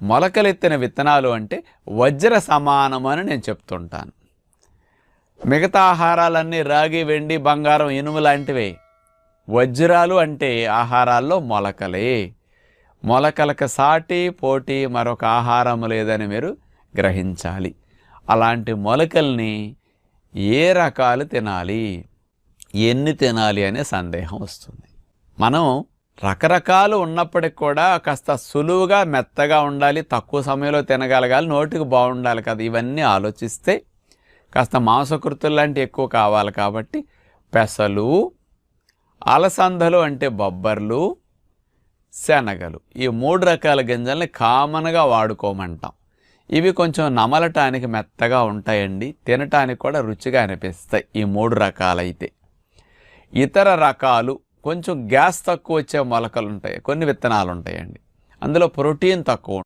మొలకలెత్తిన విత్తనాలు అంటే వజ్ర సమానం అని నేను చెప్తుంటాను. మిగతా ఆహారాలన్నీ రాగి, వెండి, బంగారం, ఇనుము లాంటివే. వజ్రాలు అంటే ఆహారాల్లో మొలకలే. మొలకలకు సాటి పోటీ మరొక ఆహారం లేదని మీరు గ్రహించాలి. అలాంటి మొలకల్ని ఏ రకాలు తినాలి, ఎన్ని తినాలి అనే సందేహం వస్తుంది. మనం రకరకాలు ఉన్నప్పటికి కూడా కాస్త సులువుగా మెత్తగా ఉండాలి, తక్కువ సమయంలో తినగలగాలి, నోటికి బాగుండాలి కదా, ఇవన్నీ ఆలోచిస్తే కాస్త మాంసకృతులు లాంటి ఎక్కువ కావాలి. కాబట్టి పెసలు, అలసందలు అంటే బొబ్బర్లు, శనగలు, ఈ 3 రకాల గింజల్ని కామన్గా వాడుకోమంటాం. ఇవి కొంచెం నమలటానికి మెత్తగా ఉంటాయండి, తినటానికి కూడా రుచిగా అనిపిస్తాయి ఈ 3 రకాలైతే. ఇతర రకాలు కొంచెం గ్యాస్ తక్కువ వచ్చే మొలకలు ఉంటాయి, కొన్ని విత్తనాలు ఉంటాయండి, అందులో ప్రోటీన్ తక్కువ